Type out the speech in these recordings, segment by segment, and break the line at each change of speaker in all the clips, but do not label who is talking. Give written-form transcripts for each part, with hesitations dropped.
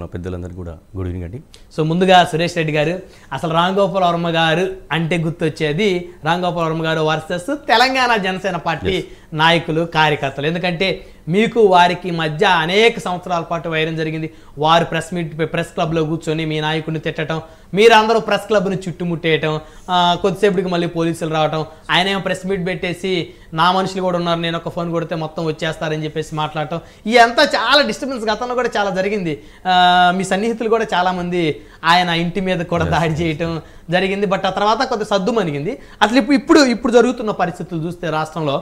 పెద్దలందరికీ కూడా good evening అండి.
సో ముందుగా సురేష్ రెడ్డి గారు, అసలు రామ్ గోపాల్ వర్మ గారు అంటే గుర్తొచ్చేది రామ్ గోపాల్ వర్మ గారు వర్సెస్ తెలంగాణ జనసేన పార్టీ నాయకులు కార్యకర్తలు. ఎందుకంటే మీకు వారికి మధ్య అనేక సంవత్సరాల పాటు వైరం జరిగింది. వారు ప్రెస్ క్లబ్లో కూర్చొని మీ నాయకుడిని తిట్టడం, మీరందరూ ప్రెస్ క్లబ్ని చుట్టుముట్టేయటం, కొద్దిసేపటికి మళ్ళీ పోలీసులు రావటం, ఆయన ఏమో ప్రెస్ మీట్ పెట్టేసి నా మనుషులు కూడా ఉన్నారు, నేను ఒక ఫోన్ కొడితే మొత్తం వచ్చేస్తారని చెప్పేసి మాట్లాడటం, ఇదంతా చాలా డిస్టర్బెన్స్ గతంలో కూడా చాలా జరిగింది. మీ సన్నిహితులు కూడా చాలామంది ఆయన ఇంటి మీద కూడా దాడి చేయటం జరిగింది. బట్ ఆ తర్వాత కొంత సద్దు మనిగింది. అసలు ఇప్పుడు జరుగుతున్న పరిస్థితులు చూస్తే రాష్ట్రంలో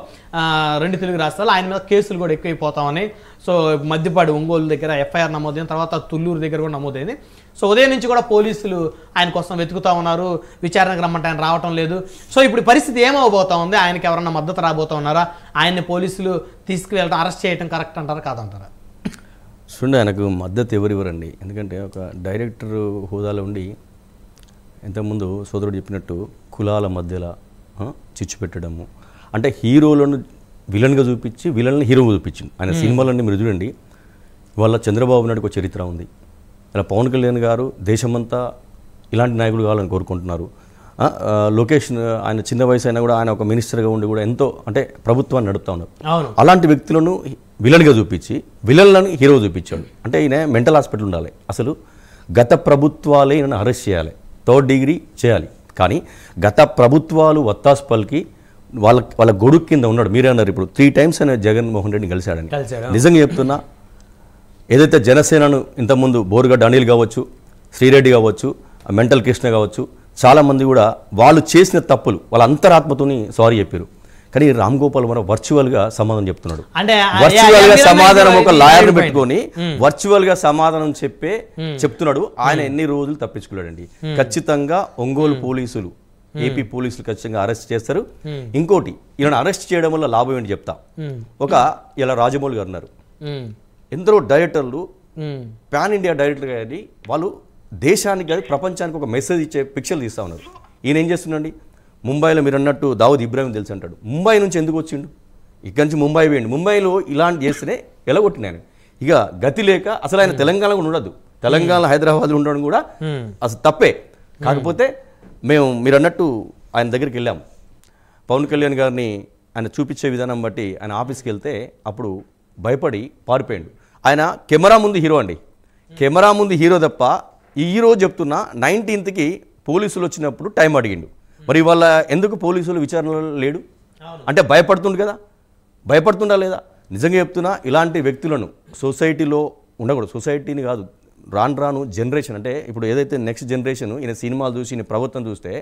రెండు తెలుగు రాష్ట్రాలు ఆయన మీద కేసులు కూడా ఎక్కువైపోతామని, సో మధ్యపాడు ఒంగోలు దగ్గర ఎఫ్ఐఆర్ నమోదైంది, తర్వాత తుళ్ళూరు దగ్గర కూడా నమోదైంది. సో ఉదయం నుంచి కూడా పోలీసులు ఆయన కోసం వెతుకుతూ ఉన్నారు, విచారణకు రమ్మంటే ఆయన రావటం లేదు. సో ఇప్పుడు పరిస్థితి ఏమవబోతా ఉంది? ఆయనకి ఎవరన్నా మద్దతు రాబోతా ఉన్నారా? ఆయన్ని పోలీసులు తీసుకువెళ్ళడం, అరెస్ట్ చేయడం కరెక్ట్ అంటారా కాదంటారా?
చూడండి, ఆయనకు మద్దతు ఎవరివ్వరండి. ఎందుకంటే ఒక డైరెక్టర్ హోదాలో ఉండి ఇంతకుముందు సోదరుడు చెప్పినట్టు కులాల మధ్యలో చిచ్చు పెట్టడము, అంటే హీరోలను విలన్గా చూపించి విలన్ని హీరోగా చూపించింది. ఆయన సినిమాలన్నీ మీరు చూడండి, వాళ్ళ చంద్రబాబు నాయుడుకు ఒక చరిత్ర ఉంది, ఇలా పవన్ కళ్యాణ్ గారు దేశమంతా ఇలాంటి నాయకుడు కావాలని కోరుకుంటున్నారు. లోకేష్ ఆయన చిన్న వయసు అయినా కూడా ఆయన ఒక మినిస్టర్గా ఉండి కూడా ఎంతో అంటే ప్రభుత్వాన్ని నడుపుతా ఉన్నారు. అలాంటి వ్యక్తులను విలన్గా చూపించి విలన్లను హీరో చూపించాడు. అంటే ఈయన మెంటల్ హాస్పిటల్ ఉండాలి. అసలు గత ప్రభుత్వాలే ఈయన అరెస్ట్ చేయాలి, 3rd డిగ్రీ చేయాలి. కానీ గత ప్రభుత్వాలు వత్తాసు పలికి వాళ్ళ గొడుగు కింద ఉన్నాడు. మీరే అన్నారు ఇప్పుడు 3 times ఆయన జగన్మోహన్ రెడ్డిని కలిశాడని. నిజంగా చెప్తున్నా, ఏదైతే జనసేనను ఇంతకుముందు బోరుగడ్డ అనిల్ కావచ్చు, శ్రీరెడ్డి కావచ్చు, మెంటల్ కృష్ణ కావచ్చు, చాలామంది కూడా వాళ్ళు చేసిన తప్పులు వాళ్ళ అంతరాత్మతోని సారీ చెప్పారు. కానీ రామ్ గోపాల్ వర్మ వర్చువల్గా సమాధానం చెప్తున్నాడు. వర్చువల్గా సమాధానం ఒక లాయర్ని పెట్టుకొని వర్చువల్గా సమాధానం చెప్తున్నాడు. ఆయన ఎన్ని రోజులు తప్పించుకున్నాడండి. ఖచ్చితంగా ఒంగోలు పోలీసులు, ఏపీ పోలీసులు ఖచ్చితంగా అరెస్ట్ చేస్తారు. ఇంకోటి, ఈయన అరెస్ట్ చేయడం వల్ల లాభం ఏంటి చెప్తా. ఇలా రాజమౌళి గారు ఉన్నారు, ఎందరో డైరెక్టర్లు పాన్ ఇండియా డైరెక్టర్ కానీ వాళ్ళు దేశానికి కానీ ప్రపంచానికి ఒక మెసేజ్ ఇచ్చే పిక్చర్లు తీస్తూ ఉన్నారు. ఈయన ఏం చేస్తున్నాండి, ముంబైలో మీరు అన్నట్టు దావుద్ ఇబ్రాహిం తెలుసు అంటాడు. ముంబై నుంచి ఎందుకు వచ్చిండు? ఇక్కడి నుంచి ముంబై వేయండి, ముంబైలో ఇలాంటి చేస్తేనే ఎలగొట్టినాయని. ఇక గతి లేక అసలు ఆయన తెలంగాణలో ఉండదు, తెలంగాణ హైదరాబాద్లో ఉండడం కూడా అసలు తప్పే. కాకపోతే మీరు అన్నట్టు ఆయన దగ్గరికి వెళ్ళాం, పవన్ కళ్యాణ్ గారిని ఆయన చూపించే విధానం బట్టి ఆయన ఆఫీస్కి వెళ్తే అప్పుడు భయపడి పారిపోయాడు. ఆయన కెమెరా ముందు హీరో అండి, కెమెరా ముందు హీరో తప్ప ఈ రోజు చెప్తున్నా 19th పోలీసులు వచ్చినప్పుడు టైం అడిగిండు. మరి ఇవాళ ఎందుకు పోలీసులు విచారణలో లేడు? అంటే భయపడుతుండు కదా, భయపడుతుండా లేదా? నిజంగా చెప్తున్నా, ఇలాంటి వ్యక్తులను సొసైటీలో ఉండకూడదు. సొసైటీని కాదు, రాను జనరేషన్, అంటే ఇప్పుడు ఏదైతే నెక్స్ట్ జనరేషన్ ఈయన సినిమాలు చూసి ఈయన ప్రవర్తన చూస్తే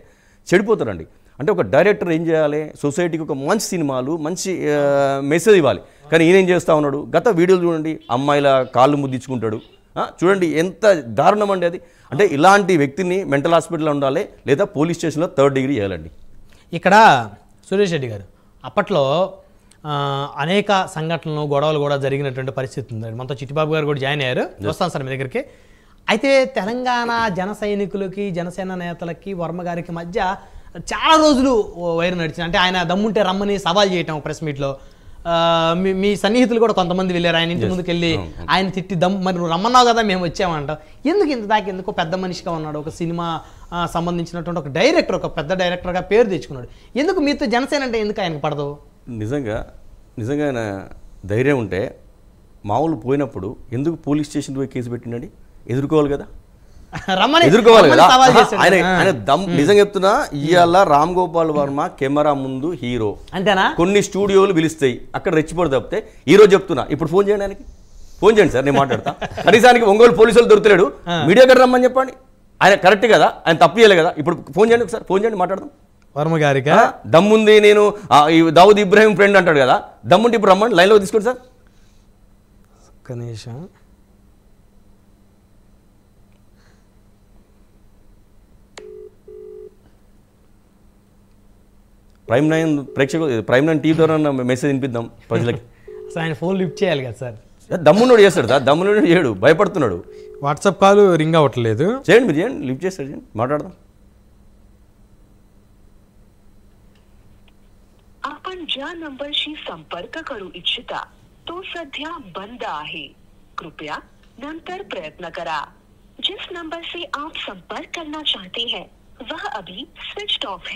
చెడిపోతారండి. అంటే ఒక డైరెక్టర్ ఏం చేయాలి, సొసైటీకి ఒక మంచి సినిమాలు మంచి మెసేజ్ ఇవ్వాలి. కానీ ఈయన ఏం చేస్తూ ఉన్నాడు, గత వీడియోలు చూడండి, అమ్మాయిల కాళ్ళు ముద్దించుకుంటాడు. చూడండి ఎంత దారుణం అండి అది. అంటే ఇలాంటి వ్యక్తిని మెంటల్ హాస్పిటల్లో ఉండాలి, లేదా పోలీస్ స్టేషన్లో 3rd డిగ్రీ చేయాలండి.
ఇక్కడ సురేష్ రెడ్డి గారు, అప్పట్లో అనేక సంఘటనలు గొడవలు కూడా జరిగినటువంటి పరిస్థితి ఉందండి. మనతో చిట్టిబాబు గారు కూడా జాయిన్ అయ్యారు, వస్తాను సార్ మీ దగ్గరికి. అయితే తెలంగాణ జన సైనికులకి జనసేన నేతలకి వర్మ గారికి మధ్య చాలా రోజులు వైరు నడిచింది. అంటే ఆయన దమ్ముంటే రమ్మని సవాల్ చేయటం ప్రెస్ మీట్లో. మీ సన్నిహితులు కూడా కొంతమంది వెళ్ళారు ఆయన ఇంటి ముందుకు వెళ్ళి ఆయన తిట్టి మరి నువ్వు రమ్మన్నావు కదా మేము వచ్చామంటావు, ఎందుకు ఇంత దాకా ఎందుకో పెద్ద మనిషిగా ఉన్నాడు, ఒక సినిమా సంబంధించినటువంటి ఒక డైరెక్టర్, ఒక పెద్ద డైరెక్టర్గా పేరు తెచ్చుకున్నాడు, ఎందుకు మీతో జనసేన అంటే ఎందుకు ఆయనకు పడదు? నిజంగా
ఆయన ధైర్యం ఉంటే మామూలు పోయినప్పుడు ఎందుకు పోలీస్ స్టేషన్ పోయి కేసు పెట్టిండండి? ఎదుర్కోవాలి కదా, ఎదుర్కోవాలి కదా ఆయన దమ్. నిజంగా చెప్తున్నా, ఇవాళ రామ్ గోపాల్ వర్మ కెమెరా ముందు హీరో
అంతేనా?
కొన్ని స్టూడియోలు పిలుస్తాయి, అక్కడ రెచ్చిపోడు తప్పితే హీరో చెప్తున్నా. ఇప్పుడు ఫోన్ చేయండి ఆయనకి, ఫోన్ చేయండి సార్, నేను మాట్లాడతా. కనీసానికి ఒంగోలు పోలీసులు దొరుకుతలేడు, మీడియా గారు రమ్మని చెప్పండి. ఆయన కరెక్ట్ కదా, ఆయన తప్పు చేయలే కదా. ఇప్పుడు ఫోన్ చేయండి, ఒకసారి ఫోన్ చేయండి, మాట్లాడదాం.
వర్మ గారికి
దమ్ముంది, నేను దావుద్ ఇబ్రాహిం ఫ్రెండ్ అంటాడు కదా, దమ్ముంటే ఇప్పుడు రమ్మండి, లైన్లో తీసుకోండి సార్.
ఒక్క నిమిషం.
ప్రైమ్ 9 ప్రేక్షకులు, ప్రైమ్ 9 టీవీ ద్వారా మెసేజ్ వినిపిద్దాం ప్రజలకి.
అసలు ఆయన ఫోన్ లిఫ్ట్ చేయాలి కదా సార్.
దమ్మునోడు చేస్తాడు సార్, దమ్మునోడు చేయడు, భయపడుతున్నాడు.
వాట్సాప్ కాల్ రింగ్ అవ్వట్లేదు,
చేయండి మీరు, చేయండి, లిఫ్ట్ చేస్తాడు, చేయండి, మాట్లాడదాం.
आपण ज्या नंबरशी संपर्क करू इच्छिता तो सध्या बंद आहे, कृपया नंतर प्रयत्न करा. जिस नंबर से आप संपर्क करना चाहते हैं वह अभी स्विच्ड ऑफ है.